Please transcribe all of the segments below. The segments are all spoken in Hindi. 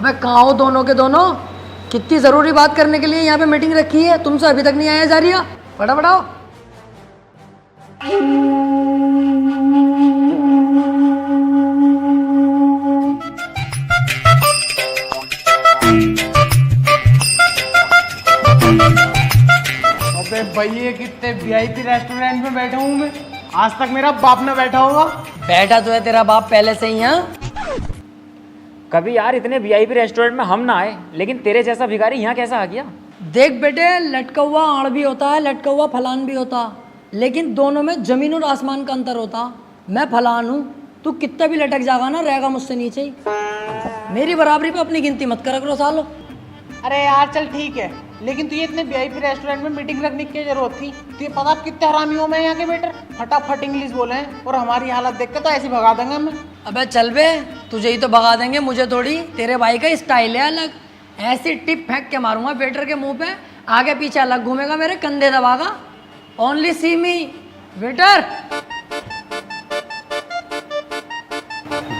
अबे कहाँ हो दोनों के दोनों? कितनी जरूरी बात करने के लिए यहाँ पे मीटिंग रखी है, तुमसे अभी तक नहीं आया जा रही है? फटाफट आओ। अबे भैया कितने वीआईपी रेस्टोरेंट में बैठा हूँ मैं, आज तक मेरा बाप ना बैठा होगा। बैठा तो है तेरा बाप पहले से ही यहाँ। कभी यार इतने वीआईपी रेस्टोरेंट में हम ना आए, लेकिन तेरे जैसा भिखारी यहाँ कैसा आ गया? देख बेटे, लटका हुआ आड़ भी होता है, लटका हुआ फलान भी होता, लेकिन दोनों में जमीन और आसमान का अंतर होता। मैं फलान हूँ, तू कितना भी लटक जाएगा ना, रहेगा मुझसे नीचे ही। मेरी बराबरी पे अपनी गिनती मत करा करो सालो। अरे यार चल ठीक है, लेकिन तुझे इतने वीआईपी रेस्टोरेंट में मीटिंग रखने की जरूरत थी? तुझे पता आप कितने हरामी हो मैं यहाँ के वेटर, फटाफट इंग्लिश बोले हैं और हमारी हालत देख के तो ऐसे भगा देंगे हमें। अबे चल बे, तुझे ही तो भगा देंगे, मुझे थोड़ी। तेरे भाई का स्टाइल है अलग, ऐसी टिप फेंक के मारूंगा वेटर के मुंह पे, आगे पीछे अलग घूमेगा, मेरे कंधे दबागा। ओनली सी मी वेटर।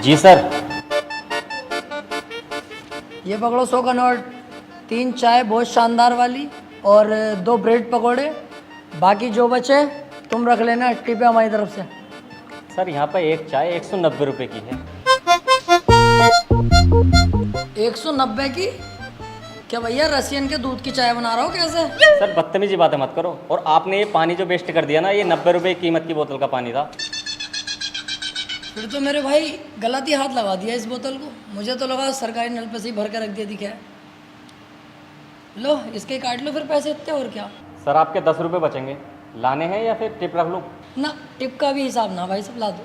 जी सर। ये पकड़ो 100 का नोट, 3 चाय बहुत शानदार वाली और 2 ब्रेड पकोड़े, बाकी जो बचे तुम रख लेना, टिप है हमारी तरफ से। सर यहाँ पर एक चाय 190 रुपए की है। 190 की? क्या भैया रसियन के दूध की चाय बना रहा हो कैसे? सर बदतमीजी बातें मत करो, और आपने ये पानी जो वेस्ट कर दिया ना, ये 90 रुपए कीमत की बोतल का पानी था। फिर तो मेरे भाई गलत ही हाथ लगा दिया इस बोतल को, मुझे तो लगा सरकारी नल पे से ही भर के रख दिया दिखा है। लो इसके काट लो फिर पैसे इतने, और क्या। सर आपके 10 रुपए बचेंगे, लाने हैं या फिर टिप रख लूँ? ना टिप का भी हिसाब ना भाई, सब ला दो।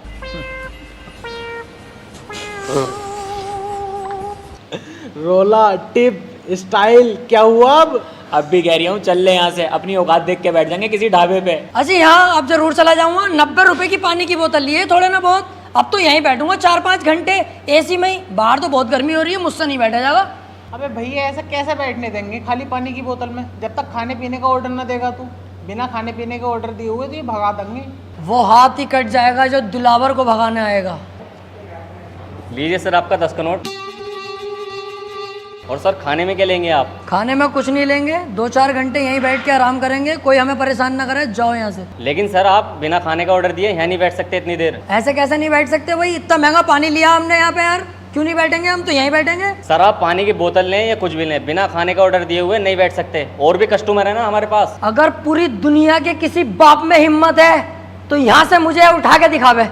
रोला टिप स्टाइल क्या हुआ अब भी कह रही हूँ चल ले यहाँ से, अपनी औकात देख के बैठ जाएंगे किसी ढाबे पे। अच्छा यहाँ अब जरूर चला जाऊंगा, 90 रुपए की पानी की बोतल लिए थोड़े ना बहुत, अब तो यहीं बैठूंगा 4-5 घंटे एसी में ही। बाहर तो बहुत गर्मी हो रही है, मुझसे नहीं बैठा जाएगा। अबे भैया ऐसा कैसे बैठने देंगे खाली पानी की बोतल में, जब तक खाने पीने का ऑर्डर ना देगा तू? बिना खाने पीने का ऑर्डर दिए हुए तो ये भगा देंगे। वो हाथ ही कट जाएगा जो दिलावर को भगाने आएगा। लीजिए सर आपका 10 का नोट। और सर खाने में क्या लेंगे आप? खाने में कुछ नहीं लेंगे, 2-4 घंटे यहीं बैठ के आराम करेंगे, कोई हमें परेशान ना करे, जाओ यहाँ से। लेकिन सर आप बिना खाने का ऑर्डर दिए यहाँ नहीं बैठ सकते इतनी देर। ऐसे कैसे नहीं बैठ सकते भाई, इतना महंगा पानी लिया हमने यहाँ पे यार, क्यों नहीं बैठेंगे? हम तो यहीं बैठेंगे। सर आप पानी की बोतल लें या कुछ भी लें, बिना खाने का ऑर्डर दिए हुए नहीं बैठ सकते, और भी कस्टमर है ना हमारे पास। अगर पूरी दुनिया के किसी बाप में हिम्मत है तो यहाँ से मुझे उठा के दिखावे।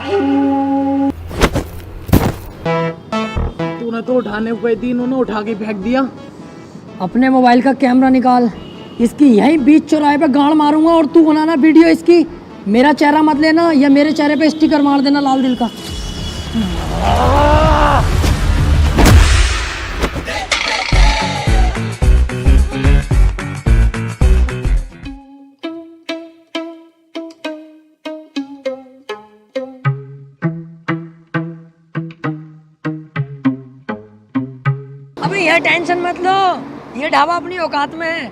तूने तो उठाने को गई थी, इन्होंने उठा के फेंक दिया। अपने मोबाइल का कैमरा निकाल, इसकी यहीं बीच चौराहे पे गाड़ मारूंगा और तू बनाना वीडियो इसकी। मेरा चेहरा मत लेना, या मेरे चेहरे पे स्टिकर मार देना लाल दिल का। अबे ये टेंशन मत लो, ये ढाबा अपनी औकात में है,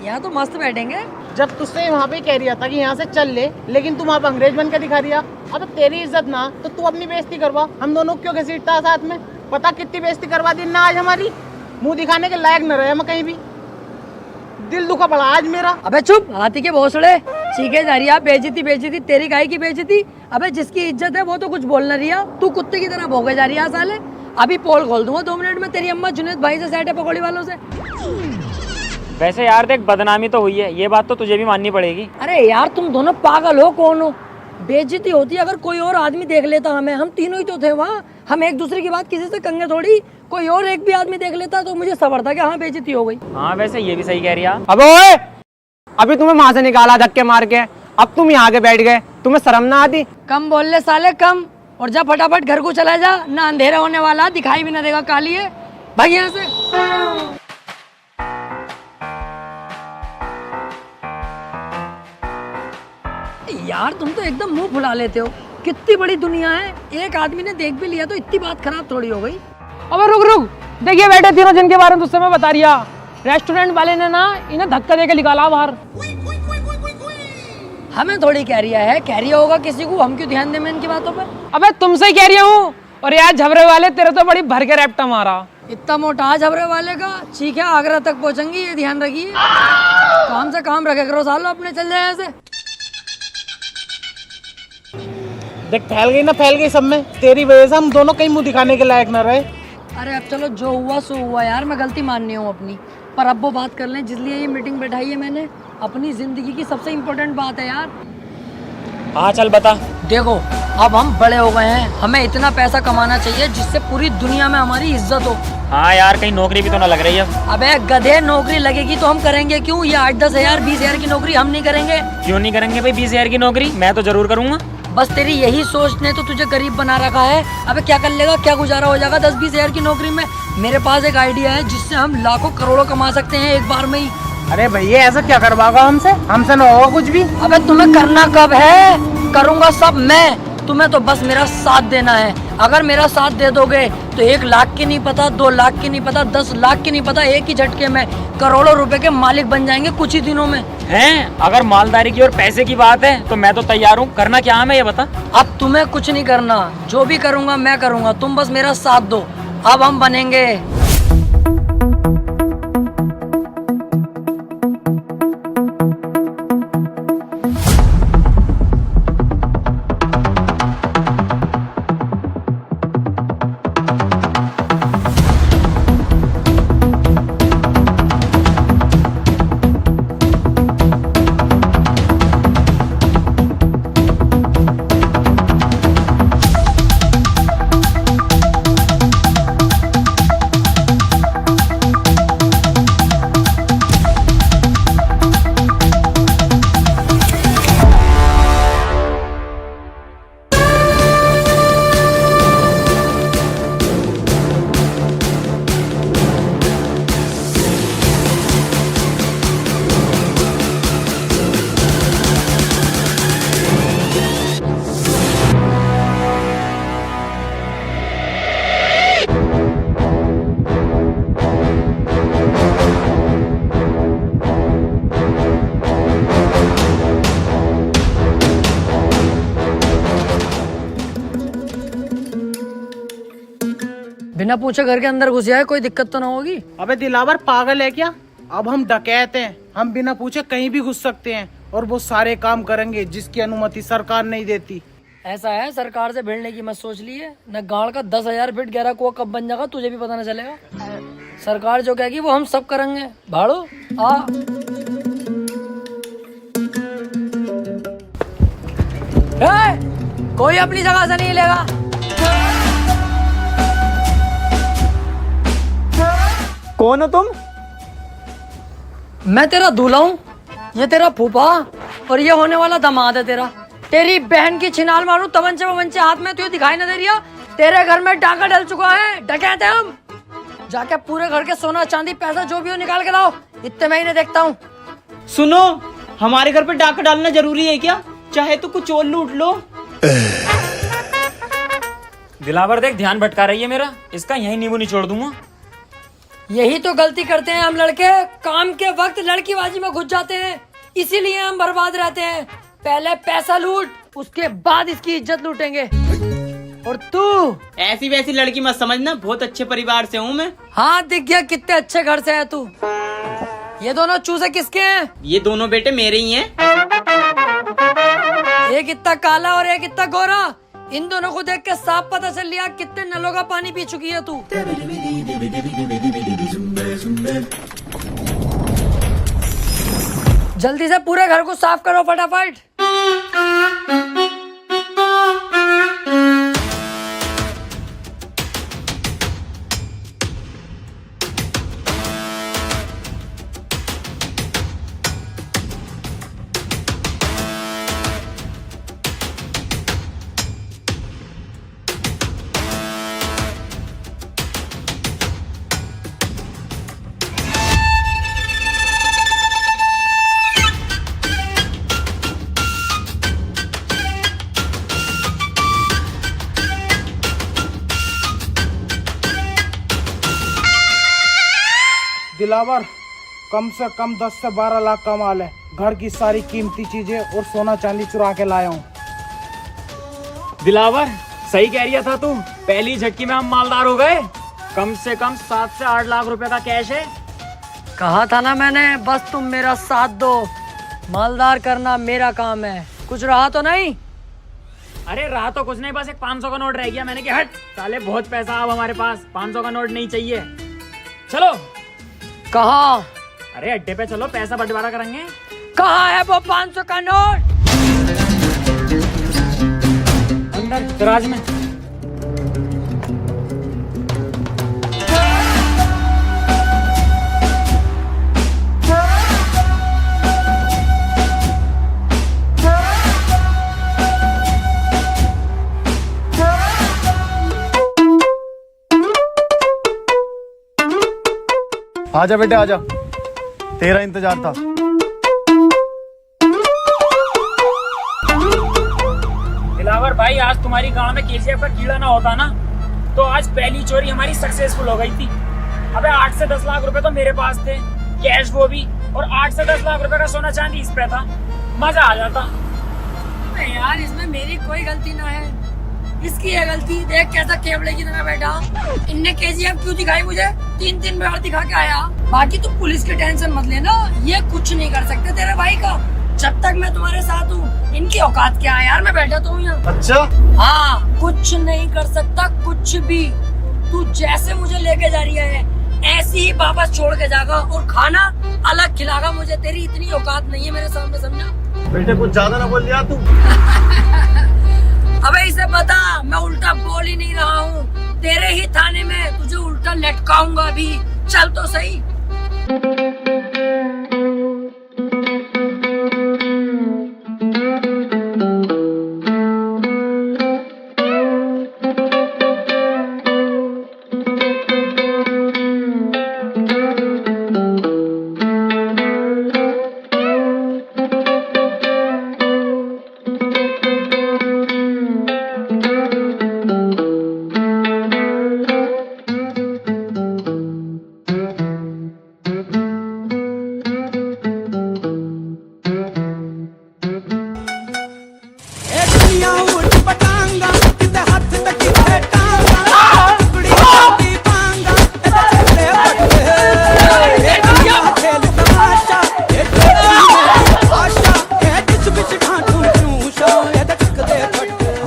यहाँ तो मस्त बैठेंगे। जब तुझसे वहाँ पे कह रहा था कि यहाँ से चल ले, लेकिन तुम वहाँ पे अंग्रेज बन के दिखा रिया। अब तेरी इज्जत ना तो तू अपनी बेइज्जती करवा, हम दोनों क्यों घसीटता है साथ में? पता कितनी बेइज्जती करवा दी ना आज हमारी, मुंह दिखाने के लायक न रहे हम कहीं भी। दिल दुखा पड़ा आज मेरा। अबे चुप, हाथी के भोसड़े सीखे जा रही है। बेइज्जती बेइज्जती तेरी गाय की बेइज्जती। अबे जिसकी इज्जत है वो तो कुछ बोल ना रही है, तू कुत्ते की तरह भौंके जा रही है साले। अभी पोल खोल दूंगा 2 मिनट में, तेरी अम्मा जुनैद भाई से सेट है पकौड़ी वालों से। वैसे यार देख, बदनामी तो हुई है, ये बात तो तुझे भी माननी पड़ेगी। अरे यार तुम दोनों पागल हो, कौन हो? बेइज्जती होती अगर कोई और आदमी देख लेता हमें, हम तीनों ही तो थे वहाँ, हम एक दूसरे की बात किसी से कंगे थोड़ी। कोई और एक भी आदमी देख लेता तो मुझे सबर था कि हाँ बेइज्जती हो गई। हाँ वैसे ये भी सही कह रही है। अबे ओए, अभी तुम्हें वहां से निकाला धक्के मार के, अब तुम यहाँ आके बैठ गए, तुम्हें शर्म ना आती? कम बोल ले साले कम, और जा फटाफट घर को चला जा, ना अंधेरा होने वाला, दिखाई भी ना देगा काली है, भाग यहाँ से। यार तुम तो एकदम मुंह फुला लेते हो, कितनी बड़ी दुनिया है, एक आदमी ने देख भी लिया तो इतनी बात खराब थोड़ी हो गई। अबे रुक रुक, देखिए बैठे तीनों जिनके बारे में तुझसे मैं बता रिया, रेस्टोरेंट वाले ने ना इन्हें धक्का देके निकाला बाहर। हमें थोड़ी कह रिया है, कह रिया होगा किसी को, हम क्यों ध्यान दें इनकी बातों पे? अबे तुमसे ही कह रही हूँ, और यार झबरे वाले तेरे तो बड़ी भर के रैप्टा मारा। इतना मोटा झबरे वाले का चीख है आगरा तक पहुंचेंगी, ये ध्यान रखिए। काम से काम रखे करो सालो, अपने चल जाए ऐसे। देख फैल गई ना, फैल गई सब में। तेरी वजह से हम दोनों कहीं मुंह दिखाने के लायक न रहे। अरे अब चलो, जो हुआ सो हुआ यार, मैं गलती माननी हूँ अपनी। पर अब वो बात कर लें जिसलिए ये मीटिंग बैठाई है मैंने, अपनी जिंदगी की सबसे इम्पोर्टेंट बात है यार। हाँ चल बता। देखो अब हम बड़े हो गए हैं, हमें इतना पैसा कमाना चाहिए जिससे पूरी दुनिया में हमारी इज्जत हो। हाँ यार, कहीं नौकरी भी तो ना लग रही है। अबे गधे, नौकरी लगेगी तो हम करेंगे क्यों? ये 8-10 हजार 20 हजार की नौकरी हम नहीं करेंगे। क्यों नहीं करेंगे भाई? 20 हजार की नौकरी मैं तो जरूर करूंगा। बस तेरी यही सोच ने तो तुझे गरीब बना रखा है। अबे क्या कर लेगा, क्या गुजारा हो जाएगा 10-20 हजार की नौकरी में? मेरे पास एक आइडिया है जिससे हम लाखों करोड़ों कमा सकते हैं एक बार में ही। अरे भैया ऐसा क्या करवाओगा हमसे? हमसे ना होगा कुछ भी। अबे तुम्हें करना कब है? करूंगा सब मैं, तुम्हें तो बस मेरा साथ देना है। अगर मेरा साथ दे दोगे तो 1 लाख की नहीं पता, 2 लाख की नहीं पता, 10 लाख की नहीं पता, एक ही झटके में करोड़ों रुपए के मालिक बन जाएंगे कुछ ही दिनों में। हैं? अगर मालदारी की और पैसे की बात है तो मैं तो तैयार हूँ। करना क्या है मैं ये बता। अब तुम्हें कुछ नहीं करना, जो भी करूंगा मैं करूंगा, तुम बस मेरा साथ दो। अब हम बनेंगे। बिना पूछे घर के अंदर घुस जाए, कोई दिक्कत तो ना होगी? अबे दिलावर पागल है क्या? अब हम डकैत हैं, हम बिना पूछे कहीं भी घुस सकते हैं और वो सारे काम करेंगे जिसकी अनुमति सरकार नहीं देती। ऐसा है, सरकार से भिड़ने की मत सोच लिए। न गाड़ का 10,000 फीट गहरा कुआं कब बन जाएगा तुझे भी पता न चलेगा। सरकार जो कहेगी वो हम सब करेंगे। भाड़ो आ। कोई अपनी जगह से नहीं लेगा। कौन हो तुम? मैं तेरा दूल्हा हूँ, ये तेरा फूफा और ये होने वाला दामाद है तेरा। तेरी बहन की छिनाल मारूं तमंचे वमंचे हाथ में, तुझे दिखाई ना दे रही है? तेरे घर में डाका डल चुका है, डकैत हैं हम। जाके पूरे घर के सोना चांदी पैसा जो भी हो निकाल के लाओ, इतने महीने देखता हूँ। सुनो, हमारे घर पे डाका डालना जरूरी है क्या? चाहे तो कुछ और लूट लो। दिलावर देख, ध्यान भटका रही है मेरा, इसका यही नींबू निचोड़ दूंगा। यही तो गलती करते हैं हम लड़के, काम के वक्त लड़कीबाजी में घुस जाते हैं, इसीलिए हम बर्बाद रहते हैं। पहले पैसा लूट, उसके बाद इसकी इज्जत लूटेंगे। और तू ऐसी वैसी लड़की मत समझना, बहुत अच्छे परिवार से हूँ मैं। हाँ दिख गया कितने अच्छे घर से है तू। ये दोनों चूजे किसके हैं? ये दोनों बेटे मेरे ही हैं। एक इतना काला और एक इतना गोरा। इन दोनों को देख के साफ पता चल लिया कितने नलों का पानी पी चुकी है तू। जल्दी से पूरे घर को साफ करो फटाफट। दिलावर कम से कम 10 से 12 लाख का माल है। घर की सारी कीमती चीजें और सोना चांदी चुरा के लाया हूँ। दिलावर सही कह रही था तू, पहली झटकी में हम मालदार हो गए। कम से कम 7 से 8 लाख रुपए का कैश है। कहा था ना मैंने, बस तुम मेरा साथ दो, मालदार करना मेरा काम है। कुछ रहा तो नहीं? अरे रहा तो कुछ नहीं, बस एक 500 का नोट रह गया। मैंने कहा हट साले, बहुत पैसा अब हमारे पास, 500 का नोट नहीं चाहिए। चलो। कहाँ? अरे अड्डे पे चलो, पैसा बंटवारा करेंगे। कहाँ है वो 500 का नोट? अंदर दराज में। आजा बेटे आजा, तेरा इंतजार था। दिलावर भाई, आज तुम्हारी गांव में केजीएफ का कीड़ा ना होता ना, तो आज पहली चोरी हमारी सक्सेसफुल हो गई थी। अबे 8 से 10 लाख रुपए तो मेरे पास थे, कैश वो भी, और 8 से 10 लाख रुपए का सोना चांदी इस पे था। मजा आ जाता। अबे यार, इसमें मेरी कोई गलती ना है, इसकी है गलती। देख कैसा केवड़े की तरह बैठा। इनने केजीएफ क्यों दिखाई मुझे? 3 बार दिखा के आया। बाकी तू पुलिस की टेंशन मत लेना, ये कुछ नहीं कर सकते तेरे भाई का, जब तक मैं तुम्हारे साथ हूँ। इनकी औकात क्या है यार, मैं बैठा तो हूँ यहाँ। अच्छा हाँ, कुछ नहीं कर सकता, कुछ भी। तू जैसे मुझे लेके जा रही है ऐसे ही वापस छोड़ के जाएगा, और खाना अलग खिलागा मुझे। तेरी इतनी औकात नहीं है मेरे सामने, समझा? बेटे कुछ ज्यादा ना बोल लिया तू। अबे इसे बता, मैं उल्टा बोल ही नहीं रहा हूँ। तेरे ही थाने में तुझे उल्टा लटकाऊंगा अभी। चल तो सही।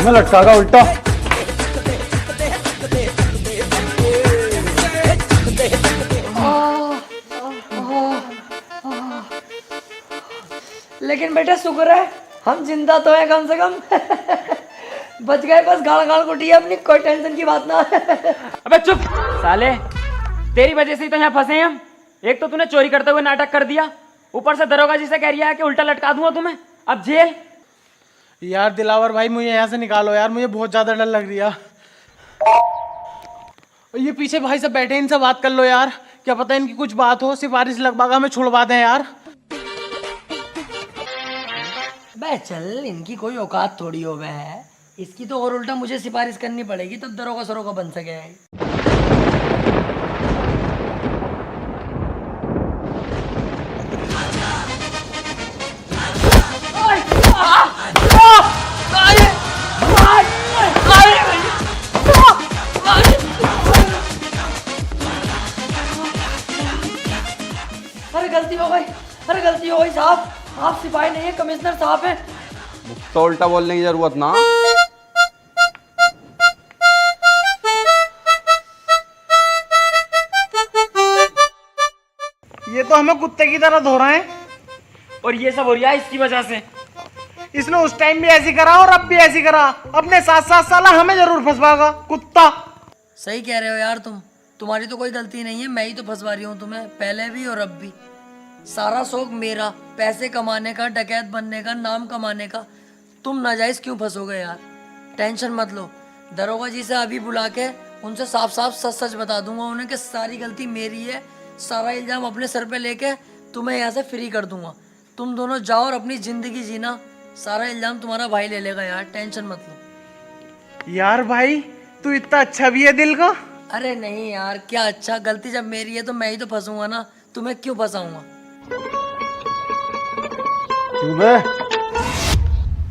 हमें लटकागा उल्टा। लेकिन बेटा शुक्र है हम जिंदा तो हैं कम से कम। बच गए, बस गाल गाल कुटी अपनी, कोई टेंशन की बात ना। अबे चुप साले, तेरी वजह से ही तो यहाँ फंसे हैं हम। एक तो तूने चोरी करते हुए नाटक कर दिया, ऊपर से दरोगा जी से कह रही है कि उल्टा लटका दूंगा तुम्हें, अब जेल। यार दिलावर भाई, मुझे यहाँ से निकालो यार, मुझे बहुत ज्यादा डर लग रही है। ये पीछे भाई सब बैठे, इनसे बात कर लो यार, क्या पता इनकी कुछ बात हो, सिफारिश लगवा हमें छुड़वा दें यार। बे चल, इनकी कोई औकात थोड़ी हो बे, इसकी तो और उल्टा मुझे सिफारिश करनी पड़ेगी, तब दरोगा सरोगा बन सके। अरे गलती हो गई, अरे गलती हो गई साहब, आप सिपाही नहीं है, कमिश्नर साहब है। तो उल्टा बोलने की जरूरत ना। ये तो हमें कुत्ते की तरह धो रहे हैं, और ये सब हो रहा है इसकी वजह से। इसने उस टाइम भी ऐसी करा और अब भी ऐसी करा, अपने 7-7 साल हमें जरूर फंसवाएगा कुत्ता। सही कह रहे हो यार तुम, तुम्हारी तो कोई गलती नहीं है, मैं ही तो फंसवा रही हूँ तुम्हें, पहले भी और अब भी। सारा शौक मेरा, पैसे कमाने का, डकैत बनने का, नाम कमाने का। तुम नाजायज क्यों फंसोगे यार? टेंशन मत लो, दरोगा जी से अभी बुला के उनसे साफ साफ सच सच बता दूंगा उन्हें कि सारी गलती मेरी है, सारा इल्जाम अपने सर पे लेके तुम्हें यहाँ से फ्री कर दूंगा। तुम दोनों जाओ और अपनी जिंदगी जीना, सारा इल्जाम तुम्हारा भाई ले लेगा यार, टेंशन मत लो। यार भाई तू इतना अच्छा भी है दिल का। अरे नहीं यार, क्या अच्छा, गलती जब मेरी है तो मैं ही तो फंसूंगा ना, तुम्हें क्यों फंसाऊंगा? क्यों बे,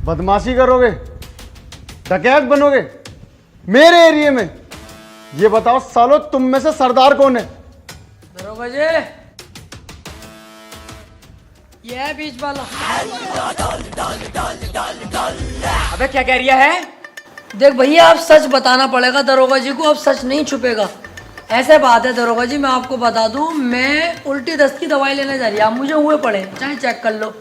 बदमाशी करोगे, डकैत बनोगे मेरे एरिया में? ये बताओ सालो, तुम में से सरदार कौन है? दरोगा जी, ये है बीच वाला। अबे क्या कह रही है? देख भैया, अब सच बताना पड़ेगा दरोगा जी को, अब सच नहीं छुपेगा। ऐसे बात है दरोगा जी, मैं आपको बता दूं, मैं उल्टी दस्त की दवाई लेने जा रही है, आप मुझे हुए पड़े, चाहे चेक कर लो।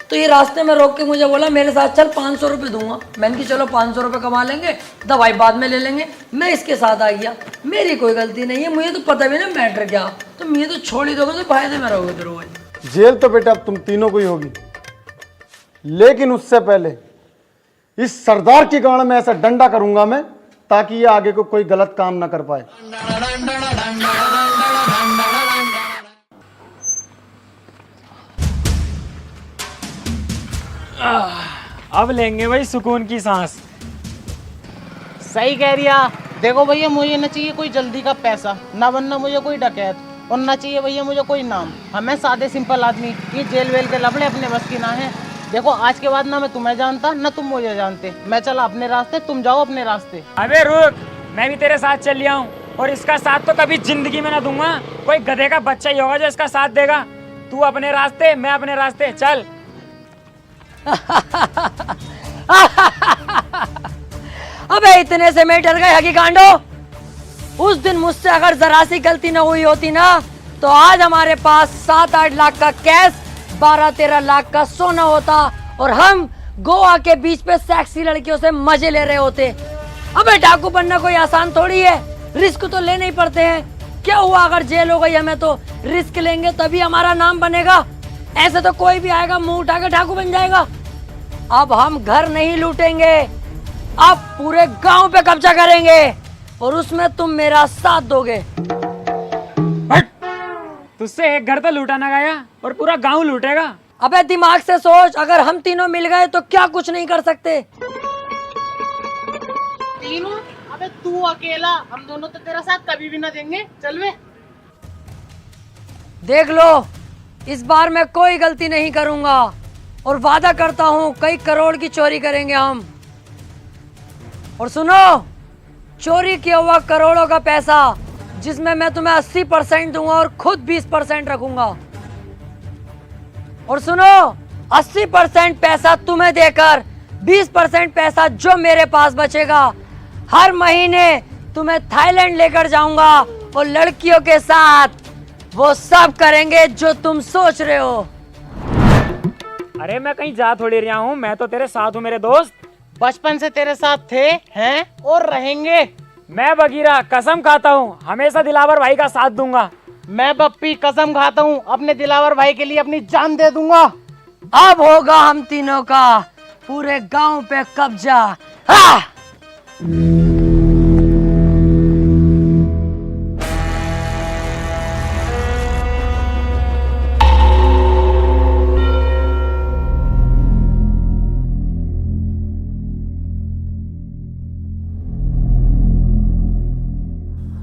तो ये रास्ते में रोक के मुझे बोला मेरे साथ चल, 500 रुपये दूंगा। मैंने कि चलो 500 रुपये कमा लेंगे, दवाई बाद में ले लेंगे। मैं इसके साथ आ गया, मेरी कोई गलती नहीं है, मुझे तो पता भी ना मैटर क्या। तो मुझे तो छोड़ ही दोगे तो फायदे में रहोगे दरोगा जी। जेल तो बेटा अब तुम तीनों को ही होगी, लेकिन उससे पहले इस सरदार की गाड़ में ऐसा डंडा करूंगा मैं, ताकि ये आगे को कोई गलत काम ना कर पाए। अब लेंगे भाई सुकून की सांस। सही कह रही है। देखो भैया, मुझे ना चाहिए कोई जल्दी का पैसा, ना बनना मुझे कोई डकैत, और ना चाहिए भैया मुझे कोई नाम। हमें सादे सिंपल आदमी, ये जेल वेल के लफड़े अपने बस की ना है। देखो आज के बाद ना मैं तुम्हें जानता, ना तुम मुझे जानते। मैं चला अपने रास्ते, तुम जाओ अपने रास्ते। अबे रुक, मैं भी तेरे साथ चल लिया हूँ, और इसका साथ तो कभी जिंदगी में ना दूंगा। कोई गधे का बच्चा ही होगा जो इसका साथ देगा। तू अपने रास्ते, मैं अपने रास्ते, चल। अबे इतने से मैं डर गया कि कांडो, उस दिन मुझसे अगर जरा सी गलती न हुई होती ना, तो आज हमारे पास 7-8 लाख का कैश, 12-13 लाख का सोना होता, और हम गोवा के बीच पे सेक्सी लड़कियों से मजे ले रहे होते। अबे डाकू बनना कोई आसान थोड़ी है, रिस्क तो लेने ही पड़ते हैं। क्या हुआ अगर जेल हो गई हमें, तो रिस्क लेंगे तभी हमारा नाम बनेगा। ऐसे तो कोई भी आएगा मुंह उठा के डाकू बन जाएगा। अब हम घर नहीं लूटेंगे, अब पूरे गांव पे कब्जा करेंगे, और उसमें तुम मेरा साथ दोगे। तुझसे एक घर तो लूटा ना गया, और पूरा गांव लूटेगा। अबे दिमाग से सोच, अगर हम तीनों मिल गए तो क्या कुछ नहीं कर सकते। तीनों? अबे तू अकेला, हम दोनों तो तेरा साथ कभी भी ना देंगे। चल वे। देख लो, इस बार मैं कोई गलती नहीं करूंगा, और वादा करता हूं कई करोड़ की चोरी करेंगे हम। और सुनो, चोरी किया हुआ करोड़ों का पैसा, जिसमें मैं तुम्हें 80% दूंगा और खुद 20% रखूंगा। और सुनो, 80% पैसा तुम्हें देकर 20% पैसा जो मेरे पास बचेगा, हर महीने तुम्हें थाईलैंड लेकर जाऊंगा, और लड़कियों के साथ वो सब करेंगे जो तुम सोच रहे हो। अरे मैं कहीं जा थोड़ी रहा हूँ, मैं तो तेरे साथ हूँ मेरे दोस्त। बचपन से तेरे साथ थे, हैं और रहेंगे। मैं बगीरा कसम खाता हूँ हमेशा दिलावर भाई का साथ दूंगा। मैं बप्पी कसम खाता हूँ अपने दिलावर भाई के लिए अपनी जान दे दूंगा। अब होगा हम तीनों का पूरे गांव पे कब्जा। हाँ!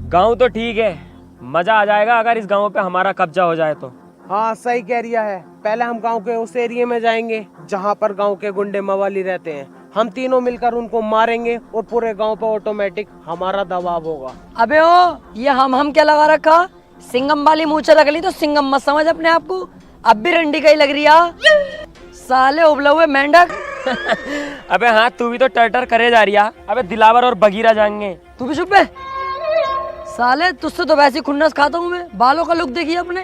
गांव तो ठीक है, मजा आ जाएगा अगर इस गांव पे हमारा कब्जा हो जाए तो। हाँ सही कह रिया है। पहले हम गांव के उस एरिया में जाएंगे जहाँ पर गांव के गुंडे मवाली रहते हैं। हम तीनों मिलकर उनको मारेंगे और पूरे गांव पर ऑटोमेटिक हमारा दबाव होगा। अबे ओ, ये हम क्या लगा रखा? सिंगम वाली मूछें रख ली तो सिंगम मत समझ अपने आप को। अब भी रंडी का ही लग रही है, साले उबले हुए मेंढक। अबे हाँ, तू भी तो टर्टर करे जा रही है। अबे दिलावर और बगीरा जाएंगे। तू भी चुप है साले, तुझसे तो वैसे खुन्नस खाता हूँ मैं। बालों का लुक देखिए अपने,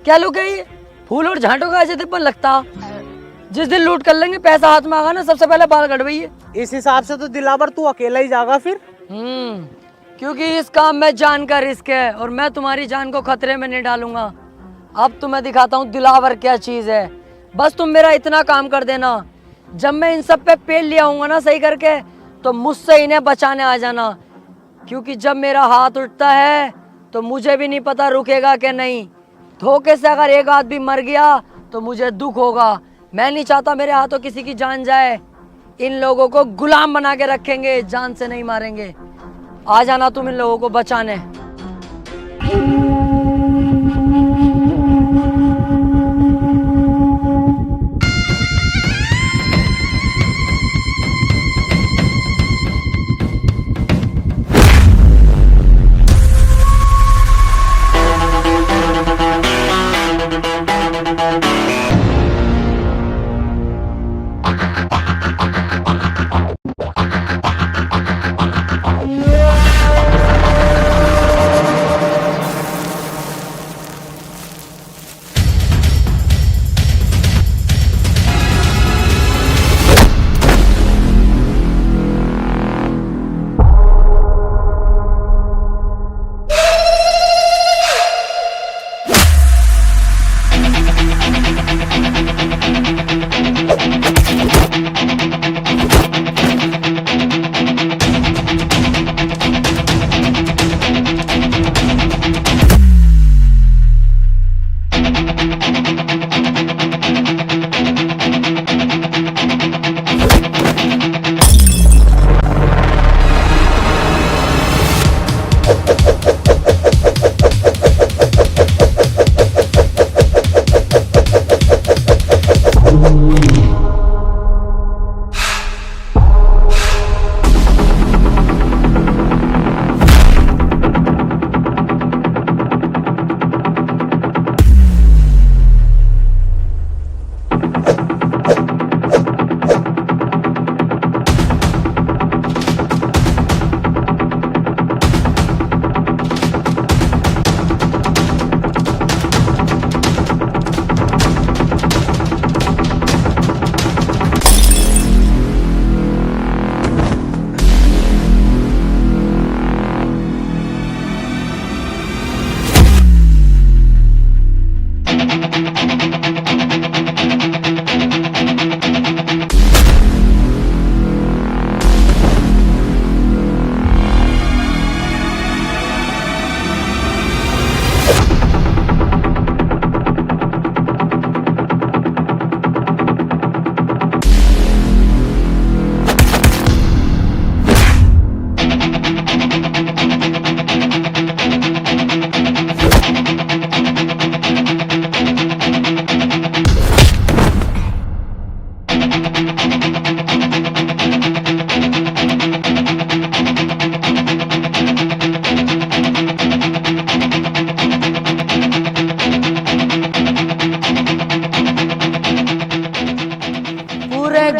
क्या लुक है ये? फूल और झांटों का ऐसे पर लगता। जिस दिन लूट कर लेंगे, पैसा हाथ में आगा ना, सबसे पहले बाल कटवाइए। इस हिसाब से तो दिलावर तू अकेला ही जागा फिर। क्योंकि इस काम में जान का रिस्क है, और मैं तुम्हारी जान को खतरे में नहीं डालूंगा। अब तुम्हें दिखाता हूँ दिलावर क्या चीज है। बस तुम मेरा इतना काम कर देना, जब मैं इन सब पे पेल लिया हूँ ना सही करके, तो मुझसे इन्हें बचाने आ जाना। क्योंकि जब मेरा हाथ उठता है तो मुझे भी नहीं पता रुकेगा कि नहीं। धोखे से अगर एक आदमी मर गया तो मुझे दुख होगा। मैं नहीं चाहता मेरे हाथों किसी की जान जाए। इन लोगों को गुलाम बना के रखेंगे, जान से नहीं मारेंगे। आ जाना तुम इन लोगों को बचाने।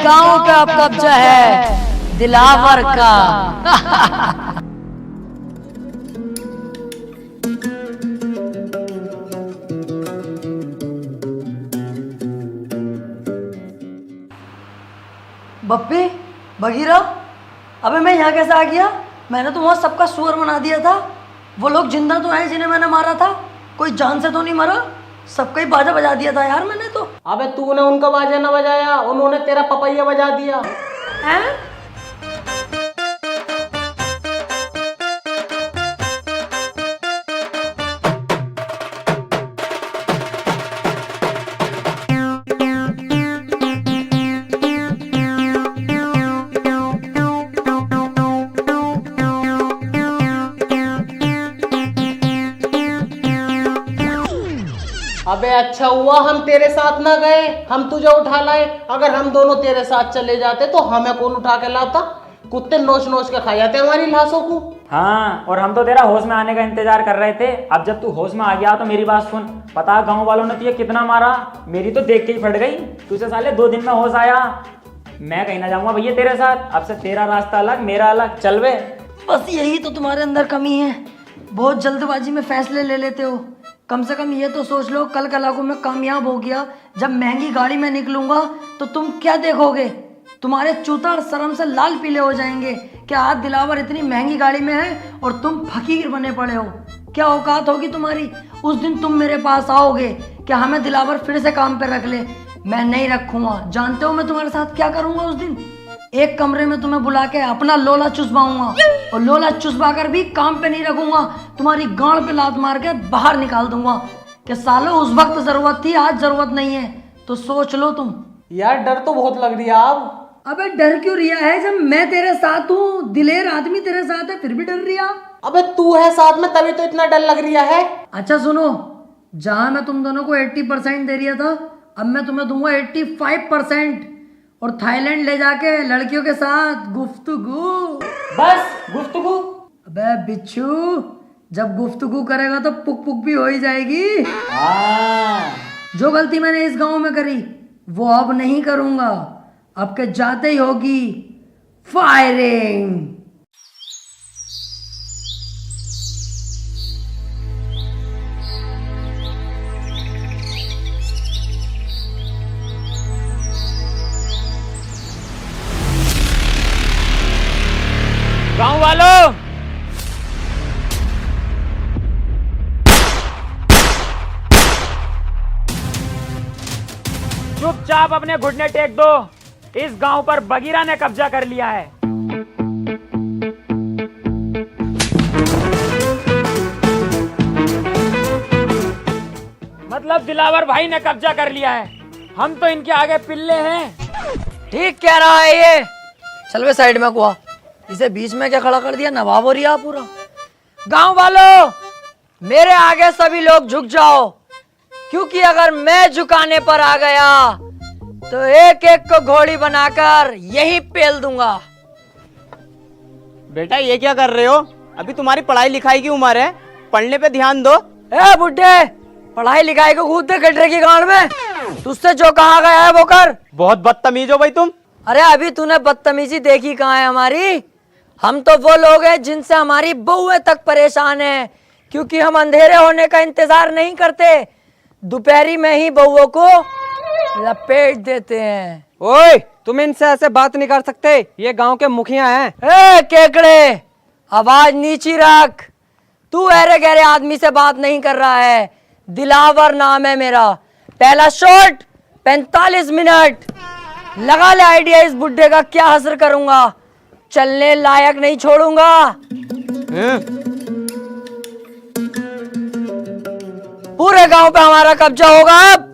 गांव पे अब कब्जा है दिलावर का। बप्पी, बगीरा, अबे मैं यहाँ कैसे आ गया? मैंने तो वहाँ सबका सुअर बना दिया था। वो लोग जिंदा तो हैं जिन्हें मैंने मारा था, कोई जान से तो नहीं मरा। सबका ही बाजा बजा दिया था यार मैंने तो। अबे तूने उनका बाजा ना बजाया, उन्होंने तेरा पपैया बजा दिया। हैं? अबे अच्छा हुआ हम तेरे साथ ना गए, हम तुझे उठा लाए। अगर हम दोनों तेरे साथ चले जाते तो हमें कौन उठा के लाता? कुत्ते नोच नोच के खा जाते हमारी लाशों को। हाँ, और हम तो तेरा होश में आने का इंतजार कर रहे थे। अब जब तू होश में आ गया तो मेरी बात सुन। पता गांव वालों ने तुझे कितना मारा, मेरी तो देख के ही फट गई। तुझे साले 2 दिन में होश आया। मैं कहीं ना जाऊंगा भैया तेरे साथ। अब से तेरा रास्ता अलग, मेरा अलग। चल बे। बस यही तो तुम्हारे अंदर कमी है, बहुत जल्दबाजी में फैसले ले लेते हो। कम से कम ये तो सोच लो, कल कलाको मैं कामयाब हो गया, जब महंगी गाड़ी में निकलूंगा तो तुम क्या देखोगे? तुम्हारे चूता शर्म से लाल पीले हो जाएंगे कि आज दिलावर इतनी महंगी गाड़ी में है और तुम फकीर बने पड़े हो। क्या औकात होगी तुम्हारी? उस दिन तुम मेरे पास आओगे कि हमें दिलावर फिर से काम पे रख ले। मैं नहीं रखूंगा। जानते हो मैं तुम्हारे साथ क्या करूंगा उस दिन? एक कमरे में तुम्हें बुला के अपना लोला चुसवाऊंगा, और लोला चुसवा कर भी काम पे नहीं रखूंगा। तुम्हारी गांड पे लात मार के बाहर निकाल दूंगा कि सालों उस वक्त जरूरत थी, आज जरूरत नहीं है। तो सोच लो तुम। यार डर तो बहुत लग रही है अब। अबे डर क्यों रिया है? जब मैं तेरे साथ हूँ, दिलेर आदमी तेरे साथ है, फिर भी डर रिया? अबे तू है साथ में तभी तो इतना डर लग रहा है। अच्छा सुनो, जहां मैं तुम दोनों को 80% दे रिया था, अब मैं तुम्हें दूंगा 85%, और थाईलैंड ले जाके लड़कियों के साथ गुफ्तगू। बस गुफ्तगू? अबे बिच्छू, जब गुफ्तगू करेगा तो पुक पुक भी हो ही जाएगी। जो गलती मैंने इस गांव में करी वो अब नहीं करूंगा। अब के जाते ही होगी फायरिंग। गांव वालों, चुपचाप अपने घुटने टेक दो। इस गांव पर बगीरा ने कब्जा कर लिया है। मतलब दिलावर भाई ने कब्जा कर लिया है। हम तो इनके आगे पिल्ले हैं। ठीक कह रहा है ये। चल वे साइड में कुआ, इसे बीच में क्या खड़ा कर दिया? नवाब हो रिया पूरा। गांव वालों, मेरे आगे सभी लोग झुक जाओ, क्योंकि अगर मैं झुकाने पर आ गया तो एक एक को घोड़ी बनाकर यही पेल दूंगा। बेटा ये क्या कर रहे हो? अभी तुम्हारी पढ़ाई लिखाई की उम्र है, पढ़ने पे ध्यान दो। ए बुड्ढे, पढ़ाई लिखाई को कूदते गड्ढे की गांड में। तुझसे जो कहा गया है वो कर। बहुत बदतमीज हो भाई तुम। अरे अभी तूने बदतमीजी देखी कहाँ है हमारी? हम तो वो लोग हैं जिनसे हमारी बहुएं तक परेशान हैं, क्योंकि हम अंधेरे होने का इंतजार नहीं करते, दोपहरी में ही बहुओं को लपेट देते हैं। ओए, तुम इनसे ऐसे बात नहीं कर सकते, ये गांव के मुखिया हैं। ए केकड़े, आवाज नीची रख। तू ऐरे गहरे आदमी से बात नहीं कर रहा है। दिलावर नाम है मेरा। पहला शॉट 45 मिनट। लगा ले आइडिया इस बुड्ढे का क्या हसर करूंगा। चलने लायक नहीं छोड़ूंगा। पूरे गांव पे हमारा कब्जा होगा अब,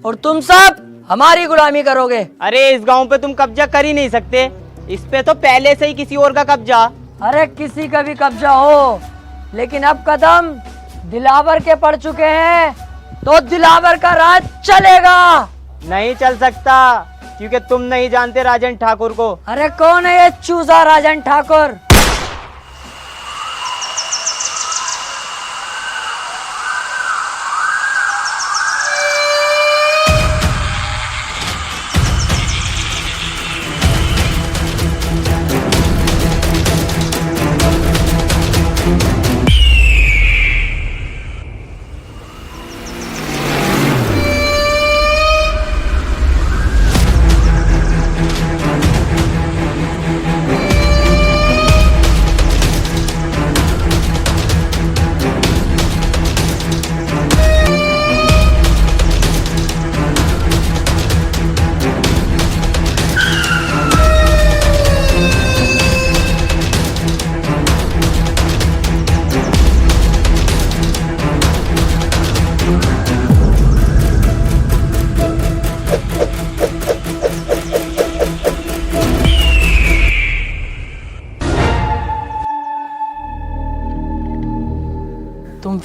और तुम सब हमारी गुलामी करोगे। अरे इस गांव पे तुम कब्जा कर ही नहीं सकते, इस पे तो पहले से ही किसी और का कब्जा। अरे किसी का भी कब्जा हो, लेकिन अब कदम दिलावर के पड़ चुके हैं तो दिलावर का राज चलेगा। नहीं चल सकता, क्योंकि तुम नहीं जानते राजन ठाकुर को। अरे कौन है ये चूजा राजन ठाकुर?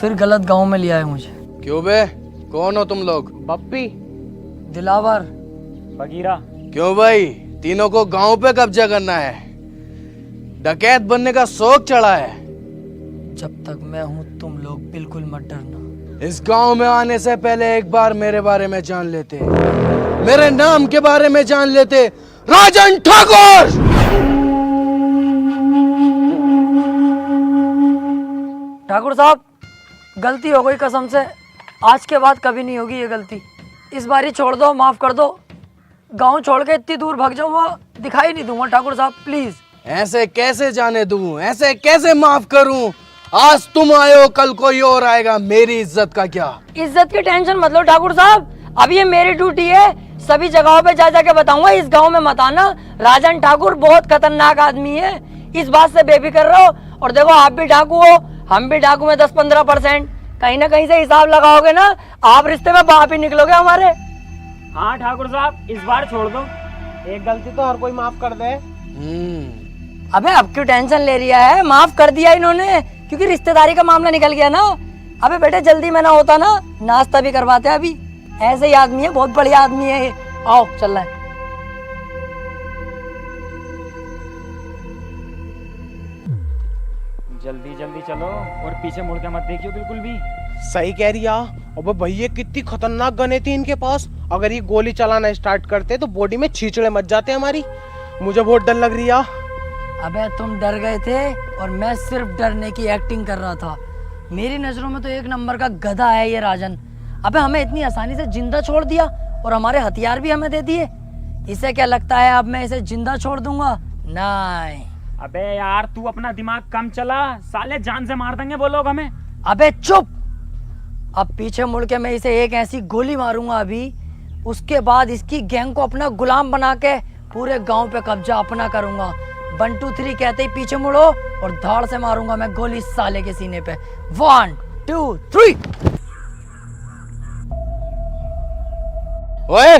फिर गलत गांव में लिया है मुझे। क्यों बे, कौन हो तुम लोग? बप्पी। दिलावर। बगीरा। क्यों भाई, तीनों को गांव पे कब्जा करना है? डकैत बनने का शौक चढ़ा है? जब तक मैं हूं तुम लोग बिल्कुल मत डरना। इस गांव में आने से पहले एक बार मेरे बारे में जान लेते, मेरे नाम के बारे में जान लेते। राजन ठाकुर। ठाकुर साहब, गलती हो गई कसम से, आज के बाद कभी नहीं होगी ये गलती। इस बार ही छोड़ दो, माफ कर दो। गांव छोड़ के इतनी दूर भाग जाऊंगा, दिखाई नहीं दूंगा ठाकुर साहब, प्लीज। ऐसे कैसे जाने दूं, ऐसे कैसे माफ करूं? आज तुम आए हो, कल कोई और आएगा, मेरी इज्जत का क्या? इज्जत की टेंशन मत लो ठाकुर साहब, अब ये मेरी ड्यूटी है, सभी जगहों पे जा जाके बताऊंगा इस गांव में मत आना, राजन ठाकुर बहुत खतरनाक आदमी है, इस बात से बेफिक्र रहो। और देखो आप भी डाकू हो, हम भी डाकू में 10-15%, कहीं ना कहीं से हिसाब लगाओगे ना, आप रिश्ते में बाप ही निकलोगे हमारे। हाँ ठाकुर साहब, इस बार छोड़ दो। एक गलती तो हर कोई माफ कर दे। अबे अब क्यों टेंशन ले रिया है, माफ कर दिया इन्होंने, क्योंकि रिश्तेदारी का मामला निकल गया ना। अबे बेटे जल्दी में ना होता ना, नाश्ता भी करवाते अभी। ऐसे ही आदमी है, बहुत बढ़िया आदमी है ये। आओ चल रहा है। जल्दी जल्दी चलो और पीछे मुड़ के मत देखियो बिल्कुल भी। सही कह रही है। अबे भैया कितनी खतरनाक गने थी इनके पास, अगर ये गोली चलाना स्टार्ट करते तो बॉडी में छींचड़े मच जाते हमारी। मुझे बहुत डर लग रही है। अबे तुम डर गए थे और मैं सिर्फ डरने की एक्टिंग कर रहा था। मेरी नजरों में तो एक नंबर का गधा है ये राजन। अबे हमें इतनी आसानी से जिंदा छोड़ दिया और हमारे हथियार भी हमें दे दिए। इसे क्या लगता है अब मैं इसे जिंदा छोड़ दूंगा? नहीं। अबे यार तू अपना दिमाग कम चला, साले जान से मार देंगे वो लोग हमें। अबे चुप, अब पीछे मुड़ के मैं इसे एक ऐसी गोली मारूंगा अभी, उसके बाद इसकी गैंग को अपना गुलाम बना के पूरे गांव पे कब्जा अपना करूंगा। 1 2 3 कहते ही पीछे मुड़ो और धाड़ से मारूंगा मैं गोली साले के सीने पे। 1 2 3। ओए,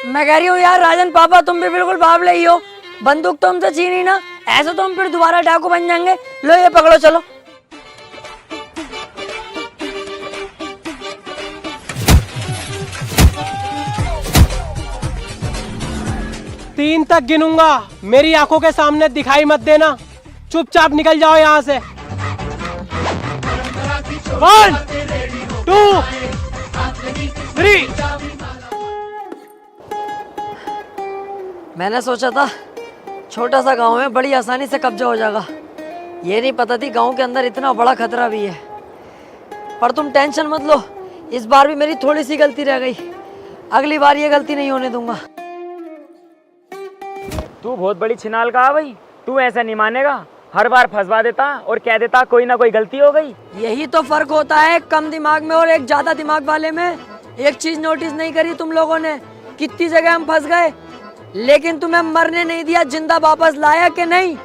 मैं कह रही हूँ यार राजन पापा, तुम भी बिल्कुल बावले ही हो। बंदूक तो हमसे छीनी ना, ऐसे तो हम फिर दोबारा डाकू बन जाएंगे। लो ये पकड़ो, चलो। तीन तक गिनूंगा, मेरी आंखों के सामने दिखाई मत देना, चुपचाप निकल जाओ यहाँ से। 1 2 3। मैंने सोचा था छोटा सा गांव है, बड़ी आसानी से कब्जा हो जाएगा। ये नहीं पता थी गांव के अंदर इतना बड़ा खतरा भी है। पर तुम टेंशन मत लो, इस बार भी मेरी थोड़ी सी गलती रह गई, अगली बार ये गलती नहीं होने दूंगा। तू बहुत बड़ी छिनाल का भाई, तू ऐसा नहीं मानेगा, हर बार फंसवा देता और कह देता कोई ना कोई गलती हो गई। यही तो फर्क होता है कम दिमाग में और एक ज्यादा दिमाग वाले में। एक चीज नोटिस नहीं करी तुम लोगों ने, कितनी जगह हम फंस गए, लेकिन तुम्हें मरने नहीं दिया, जिंदा वापस लाया कि नहीं?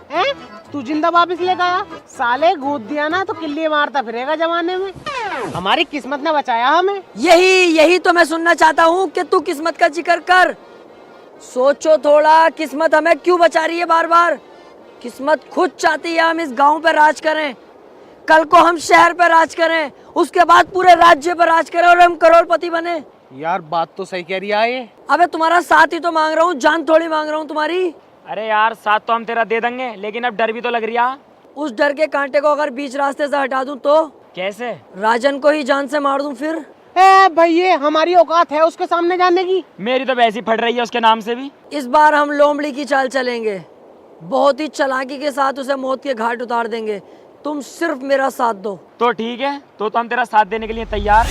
तू जिंदा वापस लेकर आया? साले गोद दिया ना तो किल्ली मारता फिरेगा जमाने में। हमारी किस्मत ने बचाया हमें। यही तो मैं सुनना चाहता हूँ कि तू किस्मत का जिक्र कर। सोचो थोड़ा, किस्मत हमें क्यों बचा रही है बार बार? किस्मत खुद चाहती है हम इस गांव पे राज करें, कल को हम शहर पे राज करें, उसके बाद पूरे राज्य पर राज करें और हम करोड़पति बने। यार बात तो सही कह रही है ये। अबे तुम्हारा साथ ही तो मांग रहा हूँ, जान थोड़ी मांग रहा हूँ तुम्हारी। अरे यार साथ तो हम तेरा दे देंगे, लेकिन अब डर भी तो लग रही है। उस डर के कांटे को अगर बीच रास्ते से हटा दूं तो? कैसे? राजन को ही जान से मार दूं फिर? भैया हमारी औकात है उसके सामने जाने की? मेरी तो वैसी फट रही है उसके नाम से भी। इस बार हम लोमड़ी की चाल चलेंगे, बहुत ही चालाकी के साथ उसे मौत के घाट उतार देंगे। तुम सिर्फ मेरा साथ दो। तो ठीक है, तो हम तेरा साथ देने के लिए तैयार।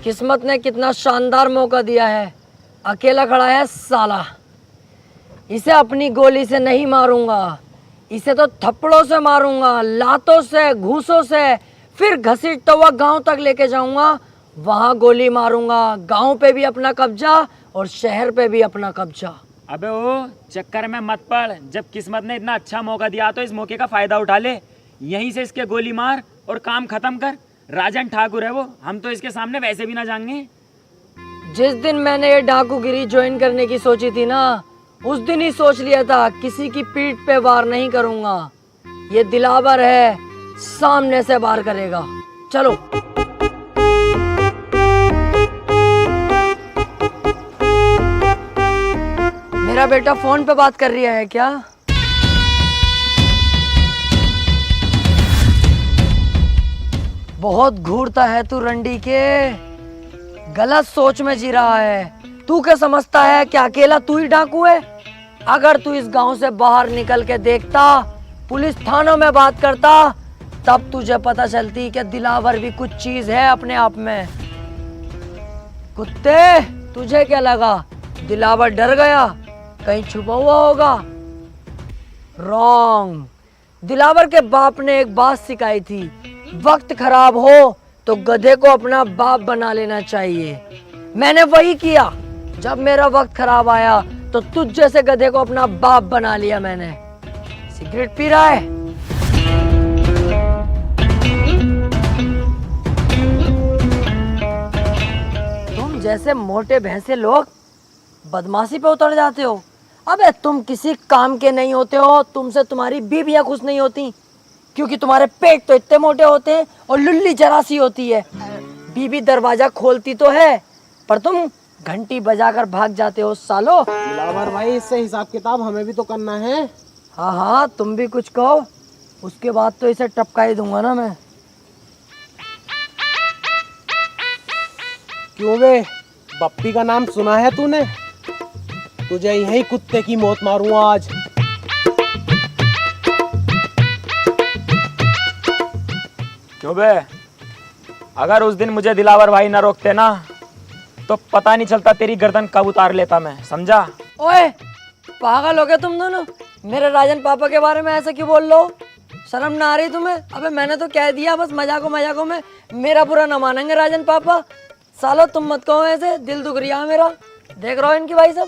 किस्मत ने कितना शानदार मौका दिया है, अकेला खड़ा है साला। इसे अपनी गोली से नहीं मारूंगा, इसे तो थप्पड़ों से मारूंगा, लातों से, घूसों से, फिर घसीटता हुआ गांव तक लेके जाऊंगा, वहां गोली मारूंगा। गांव पे भी अपना कब्जा और शहर पे भी अपना कब्जा। अबे वो चक्कर में मत पड़, जब किस्मत ने इतना अच्छा मौका दिया तो इस मौके का फायदा उठा ले। यहीं से इसके गोली मार और काम खत्म कर। राजन ठाकुर है वो, हम तो इसके सामने वैसे भी ना जाएंगे। जिस दिन मैंने ये डाकूगिरी ज्वाइन करने की सोची थी ना, उस दिन ही सोच लिया था किसी की पीठ पे वार नहीं करूंगा। ये दिलावर है, सामने से वार करेगा। चलो। मेरा बेटा फोन पे बात कर रहा है क्या? बहुत घूरता है तू रंडी के, गलत सोच में जी रहा है। तू क्या समझता है कि अकेला तू ही डाकू है? अगर तू इस गांव से बाहर निकल के देखता, पुलिस थानों में बात करता, तब तुझे पता चलती कि दिलावर भी कुछ चीज है अपने आप में। कुत्ते, तुझे क्या लगा दिलावर डर गया? कहीं छुपा हुआ होगा? रॉन्ग। दिलावर के बाप ने एक बात सिखाई थी, वक्त खराब हो तो गधे को अपना बाप बना लेना चाहिए। मैंने वही किया। जब मेरा वक्त खराब आया तो तुझ जैसे गधे को अपना बाप बना लिया मैंने। सिगरेट पी रहा है? तुम जैसे मोटे भैंसे लोग बदमाशी पे उतर जाते हो। अबे तुम किसी काम के नहीं होते हो, तुमसे तुम्हारी बीवियां खुश नहीं होती, क्योंकि तुम्हारे पेट तो इतने मोटे होते हैं और लुल्ली जरा सी होती है। बीवी दरवाजा खोलती तो है, पर तुम घंटी बजाकर भाग जाते हो सालो। दिलावर भाई, इससे हिसाब किताब हमें भी तो करना है। हाँ हाँ, तुम भी कुछ कहो, उसके बाद तो इसे टपका ही दूंगा ना मैं। क्यों बे, बप्पी का नाम सुना है तूने? तुझे यही कुत्ते की मौत मारूंगा आज। क्यों बे, अगर उस दिन मुझे दिलावर भाई ना रोकते ना, तो पता नहीं चलता तेरी गर्दन कब उतार लेता मैं, समझा? ओए, पागल हो गए तुम दोनों? मेरे राजन पापा के बारे में ऐसे क्यों बोल लो? शर्म ना आ रही तुम्हें? अबे मैंने तो कह दिया, बस मजाकों में मेरा बुरा ना मानेंगे राजन पापा। सालो तुम मत कहो ऐसे, दिल दुख रिया है मेरा। देख रहा हो इनकी भाई सब।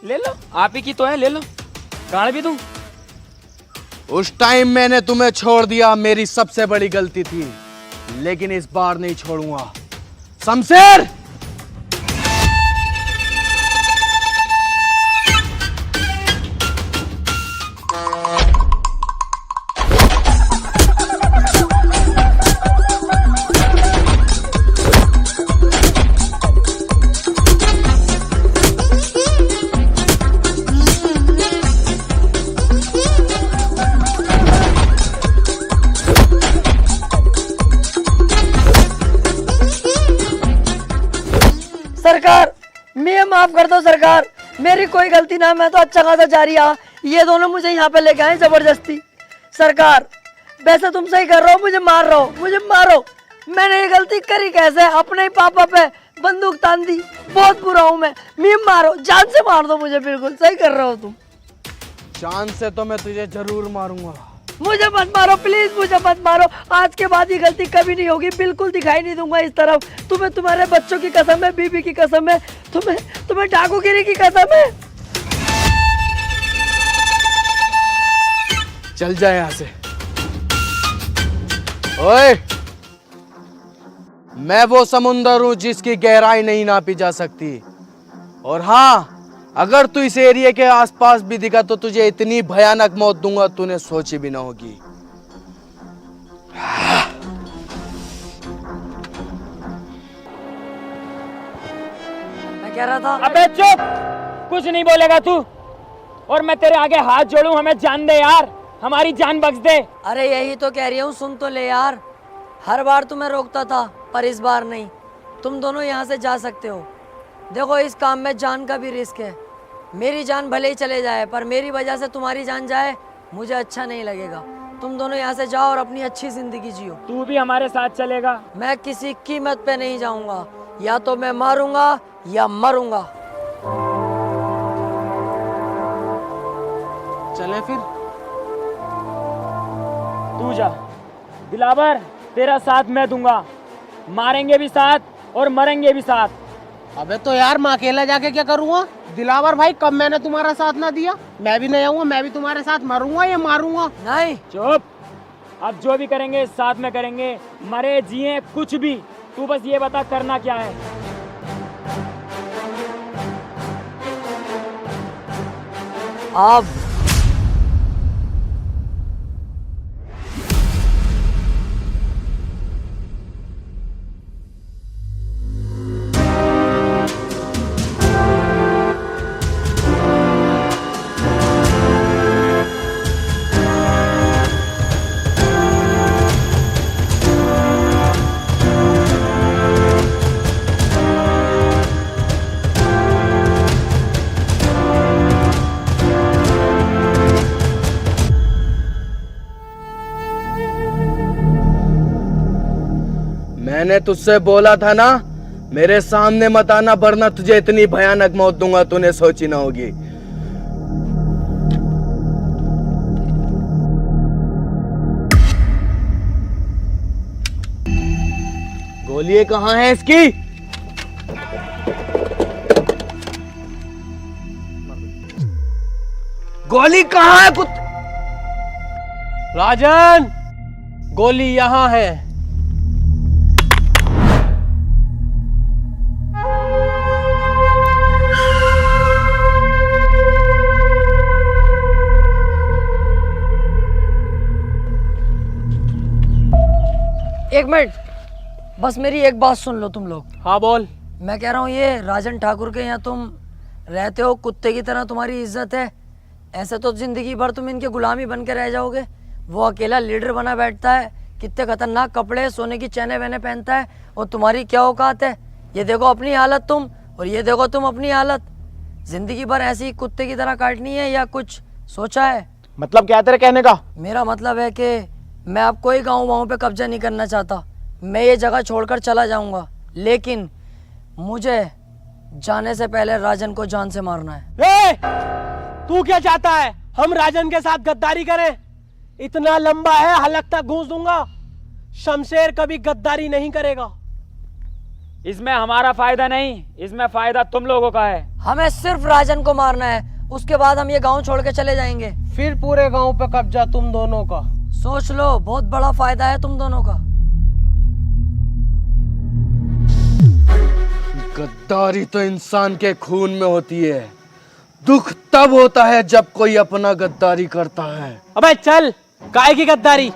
ले लो, आप ही की तो है, ले लो। गाड़ भी दूं? उस टाइम मैंने तुम्हें छोड़ दिया, मेरी सबसे बड़ी गलती थी, लेकिन इस बार नहीं छोड़ूंगा। शमशेर, सरकार, मैं माफ कर दो सरकार, मेरी कोई गलती ना, मैं तो अच्छा खासा जा रहा। ये दोनों मुझे यहाँ पे लेके आए जबरदस्ती। सरकार, वैसे तुम सही कर रहे हो, मुझे मार रहे हो, मुझे मारो। मैंने ये गलती करी कैसे? अपने ही पापा पे बंदूक तान दी। बहुत बुरा हूँ मैं मारो, जान से मार दो मुझे। बिल्कुल सही कर रहे हो तुम। जान से तो मैं तुझे जरूर मारूंगा। मुझे मत मारो प्लीज, मुझे मत मारो। आज के बाद ये गलती कभी नहीं होगी, बिल्कुल दिखाई नहीं दूंगा इस तरफ। तुम्हें तुम्हारे बच्चों की कसम है, बीबी की कसम है, तुम्हें डाकूगिरी की कसम है। चल जाए यहाँ से। ओए, मैं वो समुंदर हूं जिसकी गहराई नहीं नापी जा सकती। और हाँ, अगर तू इस एरिया के आसपास भी दिखा तो तुझे इतनी भयानक मौत दूंगा तूने सोची भी ना होगी। मैं कह रहा था, अबे चुप, कुछ नहीं बोलेगा तू। और मैं तेरे आगे हाथ जोड़ूं, हमें जान दे यार, हमारी जान बख्श दे। अरे यही तो कह रही हूँ, सुन तो ले यार। हर बार तुम्हें रोकता था, पर इस बार नहीं। तुम दोनों यहाँ से जा सकते हो। देखो, इस काम में जान का भी रिस्क है। मेरी जान भले ही चले जाए, पर मेरी वजह से तुम्हारी जान जाए, मुझे अच्छा नहीं लगेगा। तुम दोनों यहाँ से जाओ और अपनी अच्छी जिंदगी जियो। तू भी हमारे साथ चलेगा? मैं किसी कीमत पे नहीं जाऊंगा, या तो मैं मारूंगा या मरूंगा। चले फिर। तू जा दिलावर, तेरा साथ मैं दूंगा, मारेंगे भी साथ और मरेंगे भी साथ। अबे तो यार मैं अकेला जाके क्या करूँगा? दिलावर भाई, कब मैंने तुम्हारा साथ ना दिया? मैं भी नहीं आऊंगा, मैं भी तुम्हारे साथ मरूंगा या मारूंगा? नहीं, चुप। अब जो भी करेंगे साथ में करेंगे, मरे जिए कुछ भी, तू बस ये बता करना क्या है। अब मैंने तुझसे बोला था ना, मेरे सामने मत आना, वरना तुझे इतनी भयानक मौत दूंगा तूने सोची ना होगी। गोली कहाँ है इसकी? गोली कहाँ है? राजन, गोली यहाँ है। एक मिनट, बस मेरी एक बात सुन लो तुम लोग। हाँ बोल। मैं कह रहा हूँ ये राजन ठाकुर के यहाँ तुम रहते हो, कुत्ते की तरह तुम्हारी इज्जत है। ऐसे तो जिंदगी भर तुम इनके गुलामी बन के रह जाओगे। वो अकेला लीडर बना बैठता है, कितने खतरनाक कपड़े, सोने की चैने वैने पहनता है, और तुम्हारी क्या औकात है? ये देखो अपनी हालत तुम, और ये देखो तुम अपनी हालत। जिंदगी भर ऐसी ही कुत्ते की तरह काटनी है या कुछ सोचा है? मतलब क्या तेरे कहने का? मेरा मतलब है कि मैं अब कोई गाँव वाँव पे कब्जा नहीं करना चाहता। मैं ये जगह छोड़कर चला जाऊंगा, लेकिन मुझे जाने से पहले राजन को जान से मारना है। तू क्या चाहता है? हम राजन के साथ गद्दारी करें? इतना लंबा है, हलक तक घूस दूंगा। शमशेर कभी गद्दारी नहीं करेगा। इसमें हमारा फायदा नहीं, इसमें फायदा तुम लोगों का है। हमें सिर्फ राजन को मारना है, उसके बाद हम ये गांव छोड़ के चले जाएंगे। फिर पूरे गांव पे कब्जा तुम दोनों का। सोच लो, बहुत बड़ा फायदा है तुम दोनों का। गद्दारी तो इंसान के खून में होती है। दुख तब होता है जब कोई अपना गद्दारी करता है। अबे चल, काय की गद्दारी?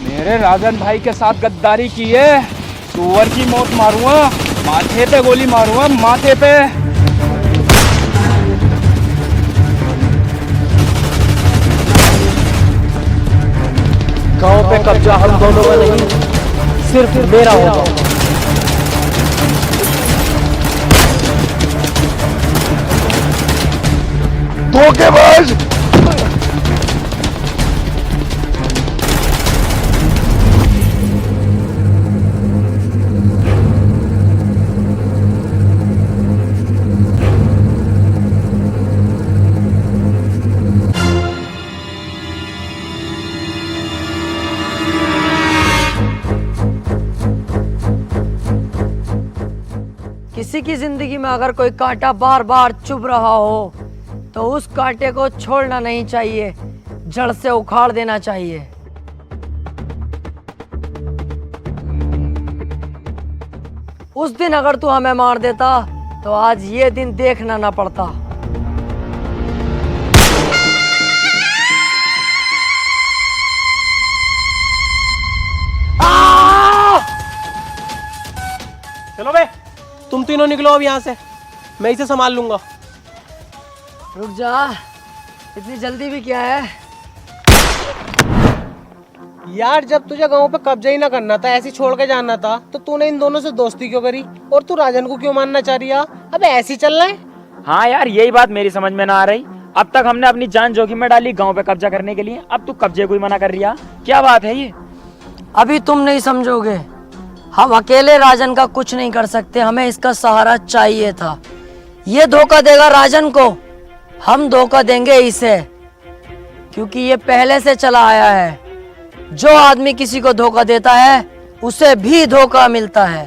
मेरे राजन भाई के साथ गद्दारी की है, सुअर की मौत मारूंगा, माथे पे गोली मारूंगा, माथे पे। गांव पे कब्जा हम दोनों का नहीं, सिर्फ मेरा होगा। धोखेबाज! किसी की जिंदगी में अगर कोई कांटा बार बार चुभ रहा हो तो उस कांटे को छोड़ना नहीं चाहिए, जड़ से उखाड़ देना चाहिए। उस दिन अगर तू हमें मार देता तो आज ये दिन देखना ना पड़ता। चलो बे, तुम तीनों निकलो अब यहाँ से, मैं इसे संभाल लूंगा। रुक जा, इतनी जल्दी भी क्या है? यार जब तुझे गांव पे कब्जा ही ना करना था, ऐसे छोड़ के जाना था, तो तूने इन दोनों से दोस्ती क्यों करी? और तू राजन को क्यों मानना चाह रही है? अबे ऐसे ही चल रहा है। हाँ यार, यही बात मेरी समझ में ना आ रही। अब तक हमने अपनी जान जोखिम में डाली गांव पे कब्जा करने के लिए, अब तू कब्जे को ही मना कर रही है। क्या बात है ये? अभी तुम नहीं समझोगे। हम अकेले राजन का कुछ नहीं कर सकते, हमें इसका सहारा चाहिए था। ये धोखा देगा राजन को, हम धोखा देंगे इसे, क्योंकि ये पहले से चला आया है। जो आदमी किसी को धोखा देता है उसे भी धोखा मिलता है।